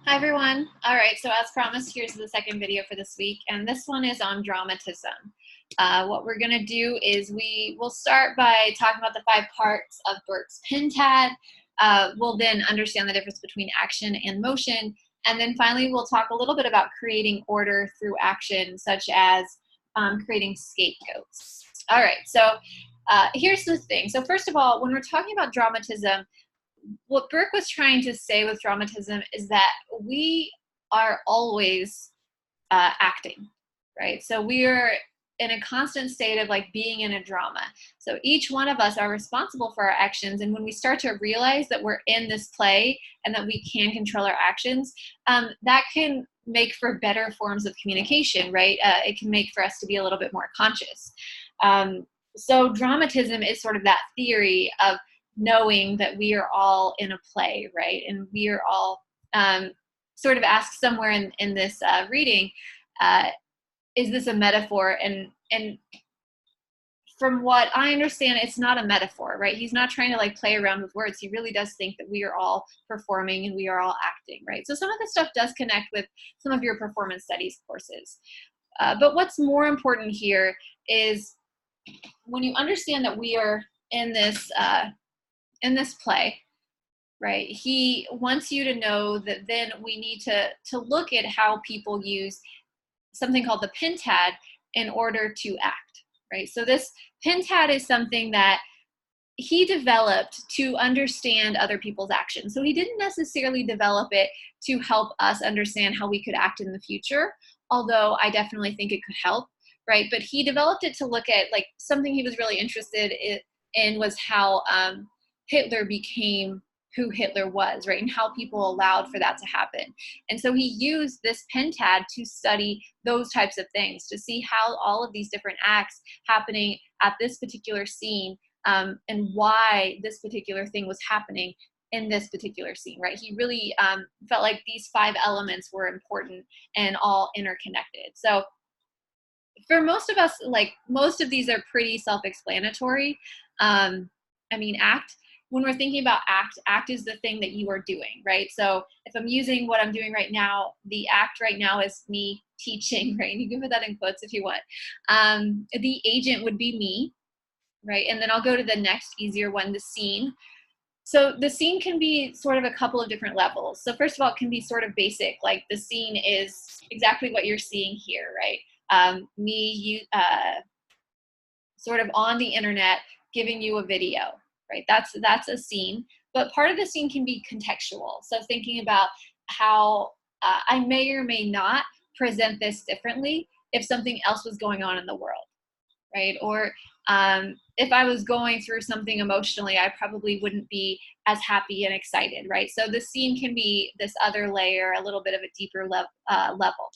Hi everyone. All right, so as promised, here's the second video for this week, and this one is on dramatism. What we're gonna do is we will start by talking about the 5 parts of Burke's pentad. We'll then understand the difference between action and motion, and then finally we'll talk a little bit about creating order through action, such as creating scapegoats. All right, so here's the thing. So first of all, when we're talking about dramatism, what Burke was trying to say with dramatism is that we are always acting, right? So we are in a constant state of like being in a drama. So each one of us are responsible for our actions. And when we start to realize that we're in this play and that we can control our actions, that can make for better forms of communication, right? It can make for us to be a little bit more conscious. So dramatism is sort of that theory of knowing that we are all in a play, right? And we are all sort of asked somewhere in this reading, is this a metaphor? And from what I understand, it's not a metaphor, right? He's not trying to like play around with words. He really does think that we are all performing and we are all acting, right? So some of this stuff does connect with some of your performance studies courses. But what's more important here is when you understand that we are in this play, right? He wants you to know that then we need to look at how people use something called the pentad in order to act, right? So this pentad is something that he developed to understand other people's actions. So he didn't necessarily develop it to help us understand how we could act in the future, although I definitely think it could help, right? But he developed it to look at like something he was really interested in was how Hitler became who Hitler was, right? And how people allowed for that to happen. And so he used this pentad to study those types of things, to see how all of these different acts happening at this particular scene and why this particular thing was happening in this particular scene, right? He really felt like these 5 elements were important and all interconnected. So for most of us, like most of these are pretty self-explanatory. I mean, when we're thinking about act is the thing that you are doing, right? So if I'm using what I'm doing right now, the act right now is me teaching, right? And you can put that in quotes if you want. The agent would be me, right? And then I'll go to the next easier one, the scene. So the scene can be sort of a couple of different levels. So first of all, it can be sort of basic, like the scene is exactly what you're seeing here, right? Sort of on the internet giving you a video, right? That's a scene. But part of the scene can be contextual. So thinking about how I may or may not present this differently if something else was going on in the world, right? Or if I was going through something emotionally, I probably wouldn't be as happy and excited, right? So the scene can be this other layer, a little bit of a deeper level.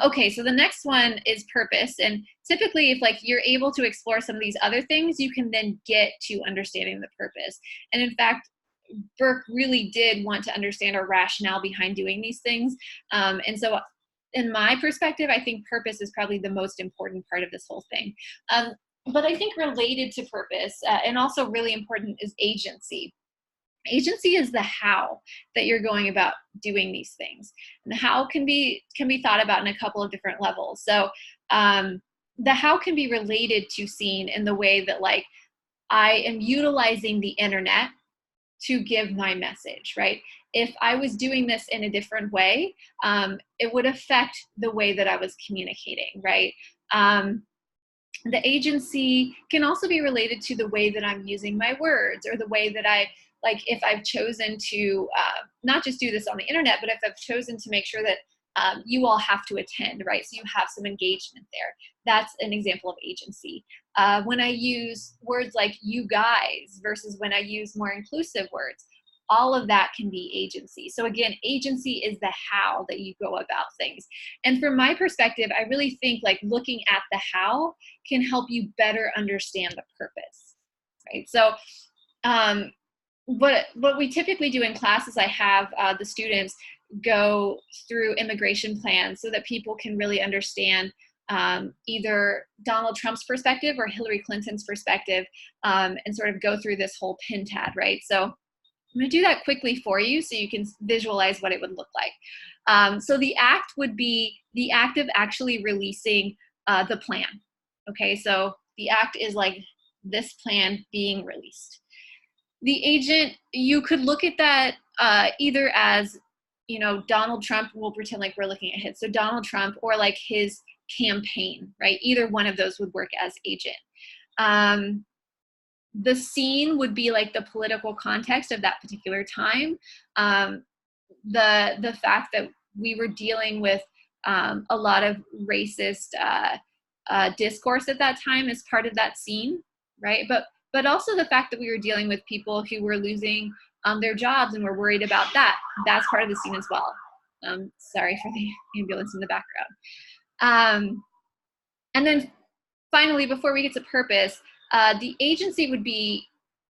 Okay, so the next one is purpose. And typically if like you're able to explore some of these other things, you can then get to understanding the purpose. And in fact, Burke really did want to understand our rationale behind doing these things. And so in my perspective, I think purpose is probably the most important part of this whole thing. But I think related to purpose and also really important is agency. Agency is the how that you're going about doing these things. And the how can be thought about in a couple of different levels. So the how can be related to scene in the way that like I am utilizing the internet to give my message, right? If I was doing this in a different way, it would affect the way that I was communicating, right? The agency can also be related to the way that I'm using my words or the way that like if I've chosen to not just do this on the internet, but if I've chosen to make sure that you all have to attend, right? So you have some engagement there. That's an example of agency. When I use words like you guys versus when I use more inclusive words, all of that can be agency. So again, agency is the how that you go about things. And from my perspective, I really think like looking at the how can help you better understand the purpose, right? So what we typically do in class is I have the students go through immigration plans so that people can really understand either Donald Trump's perspective or Hillary Clinton's perspective and sort of go through this whole pentad, right? So I'm going to do that quickly for you so you can visualize what it would look like. So the act would be the act of actually releasing the plan. Okay, so the act is like this plan being released. The agent, you could look at that either as, you know, Donald Trump, we'll pretend like we're looking at his, so Donald Trump, or like his campaign, right? Either one of those would work as agent. The scene would be like the political context of that particular time. The fact that we were dealing with a lot of racist discourse at that time is part of that scene, right? But also the fact that we were dealing with people who were losing their jobs and were worried about that. That's part of the scene as well. Sorry for the ambulance in the background. And then finally, before we get to purpose, the agency would be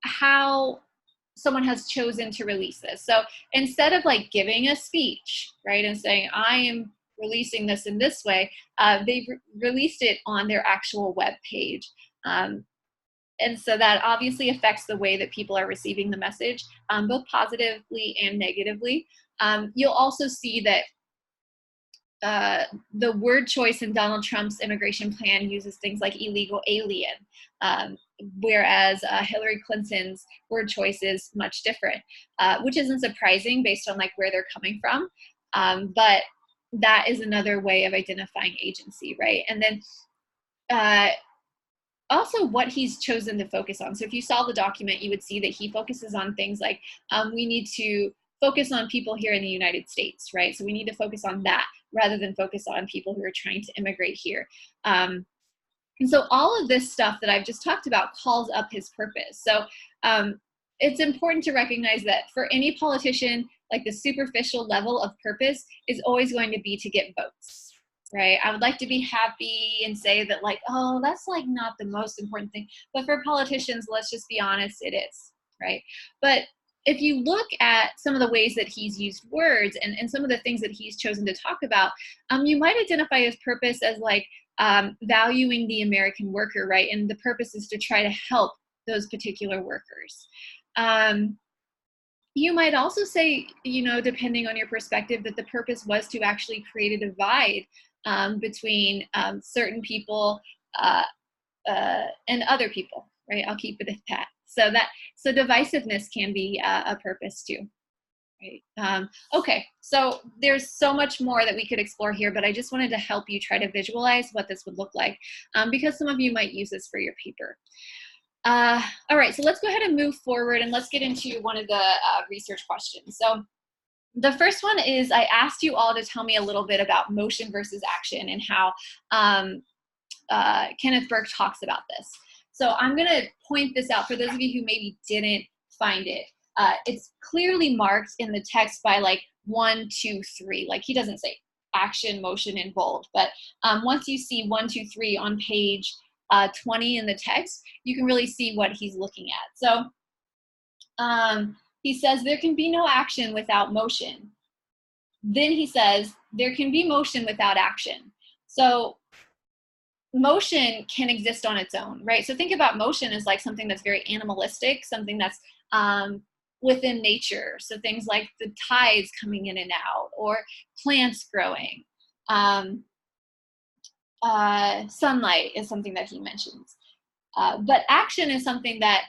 how someone has chosen to release this. So instead of like giving a speech, right, and saying, I am releasing this in this way, they've released it on their actual web page. And so that obviously affects the way that people are receiving the message, both positively and negatively. You'll also see that the word choice in Donald Trump's immigration plan uses things like illegal alien, whereas Hillary Clinton's word choice is much different, which isn't surprising based on like where they're coming from. But that is another way of identifying agency, right? And then also what he's chosen to focus on. So if you saw the document, you would see that he focuses on things like we need to focus on people here in the United States, right? So we need to focus on that rather than focus on people who are trying to immigrate here. And so all of this stuff that I've just talked about calls up his purpose. So it's important to recognize that for any politician, like the superficial level of purpose is always going to be to get votes, right? I would like to be happy and say that like, oh, that's like not the most important thing. But for politicians, let's just be honest, it is, right? But if you look at some of the ways that he's used words and some of the things that he's chosen to talk about, you might identify his purpose as like valuing the American worker, right? And the purpose is to try to help those particular workers. You might also say, you know, depending on your perspective, that the purpose was to actually create a divide between certain people and other people, right? I'll keep it at that. So divisiveness can be a purpose too, right? Okay, so there's so much more that we could explore here, but I just wanted to help you try to visualize what this would look like because some of you might use this for your paper. All right, so let's go ahead and move forward and let's get into one of the research questions. So the first one is, I asked you all to tell me a little bit about motion versus action and how Kenneth Burke talks about this. So I'm going to point this out for those of you who maybe didn't find it. It's clearly marked in the text by like 1, 2, 3. Like he doesn't say action, motion in bold, but once you see 1, 2, 3 on page 20 in the text, you can really see what he's looking at. So he says there can be no action without motion. Then he says there can be motion without action. So motion can exist on its own, right? So think about motion as like something that's very animalistic, something that's within nature. So things like the tides coming in and out, or plants growing. Sunlight is something that he mentions. But action is something that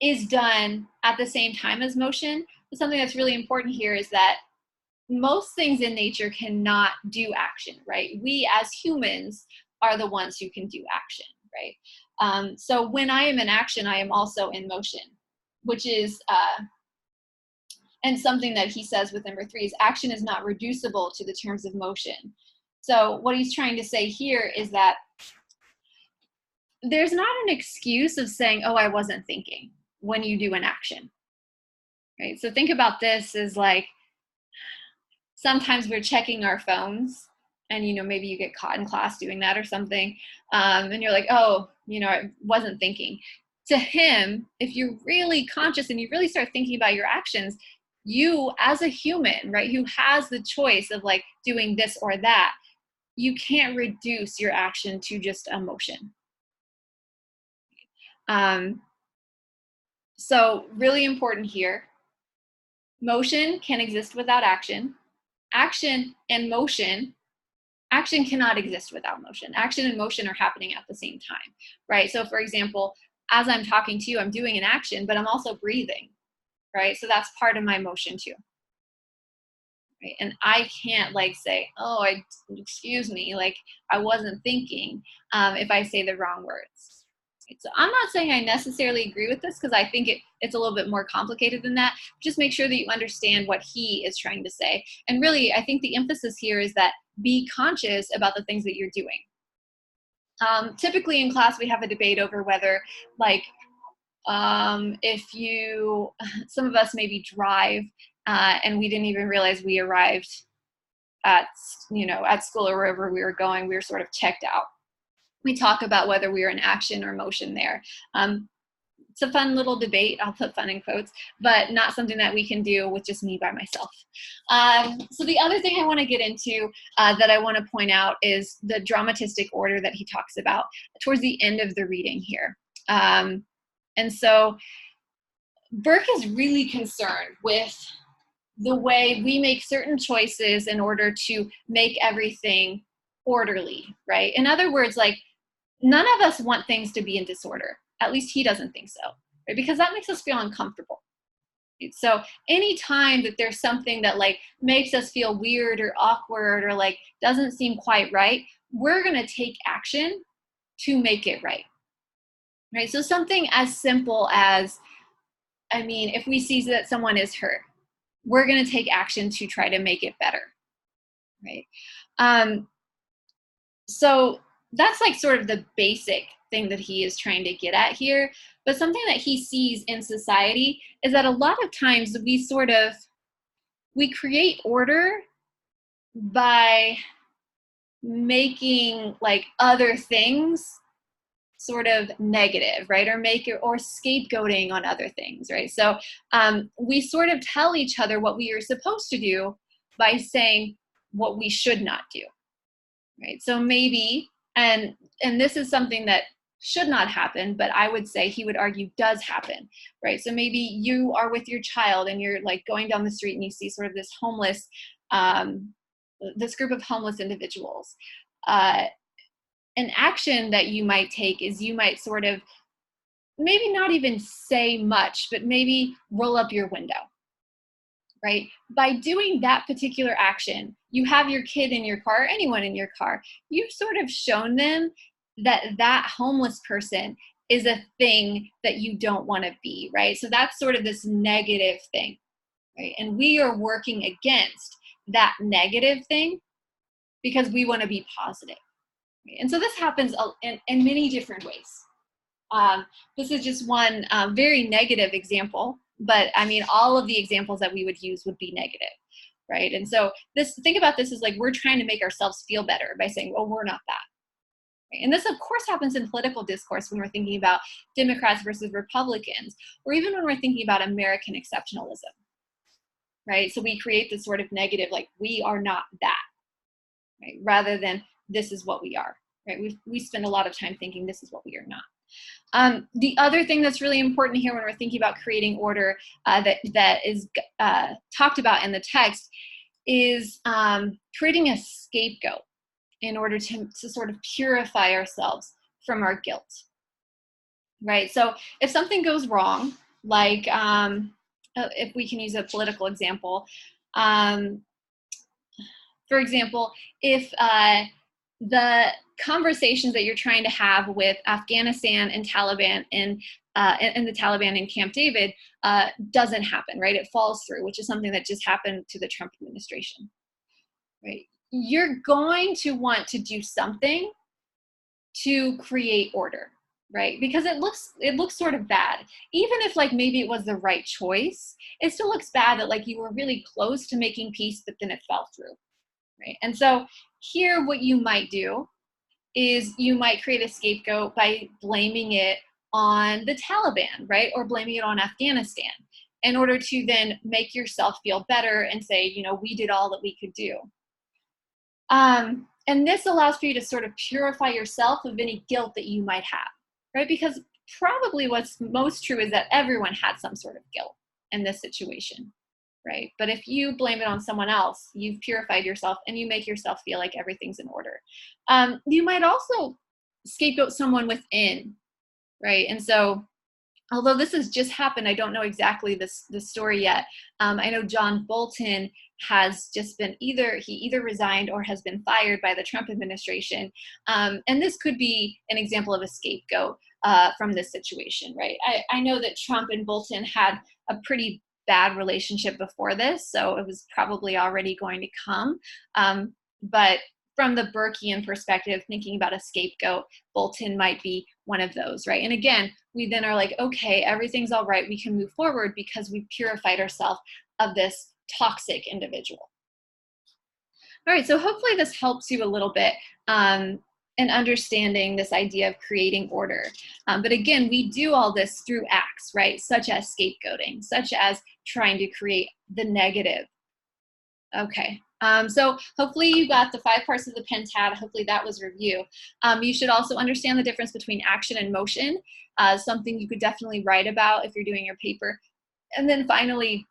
is done at the same time as motion. But something that's really important here is that most things in nature cannot do action, right? We as humans are the ones who can do action, right? So when I am in action, I am also in motion, which is, and something that he says with number 3 is action is not reducible to the terms of motion. So what he's trying to say here is that there's not an excuse of saying, oh, I wasn't thinking when you do an action, right? So think about this as like, sometimes we're checking our phones and, you know, maybe you get caught in class doing that or something. And you're like, oh, you know, I wasn't thinking. To him, if you're really conscious and you really start thinking about your actions, you as a human, right, who has the choice of like doing this or that, you can't reduce your action to just emotion. So really important here, motion can exist without action. Action and motion, action cannot exist without motion. Action and motion are happening at the same time, right? So for example, as I'm talking to you, I'm doing an action, but I'm also breathing, right? So that's part of my motion too. Right? And I can't like say, oh, excuse me, like I wasn't thinking, if I say the wrong words. Right? So I'm not saying I necessarily agree with this because I think it's a little bit more complicated than that. Just make sure that you understand what he is trying to say. And really, I think the emphasis here is that be conscious about the things that you're doing. Typically in class, we have a debate over whether like if you, some of us maybe drive and we didn't even realize we arrived at, at school or wherever we were going, we were sort of checked out. We talk about whether we were in action or motion there. It's a fun little debate, I'll put fun in quotes, but not something that we can do with just me by myself. So the other thing I want to get into that I want to point out is the dramatistic order that he talks about towards the end of the reading here. And so Burke is really concerned with the way we make certain choices in order to make everything orderly, right? In other words, like none of us want things to be in disorder. At least he doesn't think so, right? Because that makes us feel uncomfortable. Right? So anytime that there's something that like makes us feel weird or awkward or like doesn't seem quite right, we're gonna take action to make it right. Right? So something as simple as, I mean, if we see that someone is hurt, we're going to take action to try to make it better, right? So that's like sort of the basic thing that he is trying to get at here. But something that he sees in society is that a lot of times we create order by making like other things sort of negative, right? Or scapegoating on other things, right? So we sort of tell each other what we are supposed to do by saying what we should not do, right? So maybe, and this is something that should not happen, but I would say he would argue does happen, right? So maybe you are with your child and you're like going down the street and you see sort of this homeless, this group of homeless individuals. An action that you might take is you might sort of maybe not even say much, but maybe roll up your window, right? By doing that particular action, you have your kid in your car, anyone in your car, you've sort of shown them that that homeless person is a thing that you don't want to be, right? So that's sort of this negative thing, right? And we are working against that negative thing because we want to be positive. And so this happens in many different ways. This is just one very negative example, but I mean, all of the examples that we would use would be negative, right? And so think about this as like we're trying to make ourselves feel better by saying, well, we're not that. Right? And this, of course, happens in political discourse when we're thinking about Democrats versus Republicans, or even when we're thinking about American exceptionalism, right? So we create this sort of negative, like we are not that, right? Rather than this is what we are, right? We spend a lot of time thinking this is what we are not. The other thing that's really important here when we're thinking about creating order that is talked about in the text is creating a scapegoat in order to sort of purify ourselves from our guilt, right? So if something goes wrong, like if we can use a political example, for example, if the conversations that you're trying to have with Afghanistan and Taliban and the Taliban in Camp David doesn't happen, right? It falls through, which is something that just happened to the Trump administration, right? You're going to want to do something to create order, right? Because it looks sort of bad. Even if like maybe it was the right choice, it still looks bad that like you were really close to making peace, but then it fell through. Right? And so here what you might do is you might create a scapegoat by blaming it on the Taliban, right? Or blaming it on Afghanistan in order to then make yourself feel better and say, you know, we did all that we could do. And this allows for you to sort of purify yourself of any guilt that you might have, right? Because probably what's most true is that everyone had some sort of guilt in this situation, right? But if you blame it on someone else, you've purified yourself and you make yourself feel like everything's in order. You might also scapegoat someone within, right? And so, although this has just happened, I don't know exactly the story yet. I know John Bolton has just been either resigned or has been fired by the Trump administration. And this could be an example of a scapegoat from this situation, right? I know that Trump and Bolton had a pretty bad relationship before this, so it was probably already going to come. But from the Burkean perspective, thinking about a scapegoat, Bolton might be one of those, right? And again, we then are like, okay, everything's all right. We can move forward because we've purified ourselves of this toxic individual. All right, so hopefully this helps you a little bit in understanding this idea of creating order. But again, we do all this through acts, right? Such as scapegoating, such as trying to create the negative. Okay, so hopefully you got the 5 parts of the pentad. Hopefully that was review. You should also understand the difference between action and motion, something you could definitely write about if you're doing your paper. And then finally,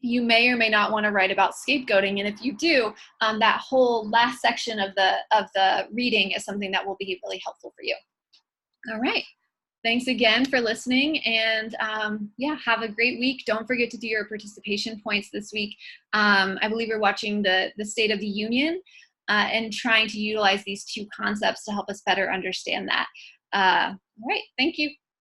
you may or may not want to write about scapegoating, and if you do, that whole last section of the reading is something that will be really helpful for you. All right. Thanks again for listening, and yeah, have a great week. Don't forget to do your participation points this week. I believe we're watching the State of the Union and trying to utilize these 2 concepts to help us better understand that. All right, thank you.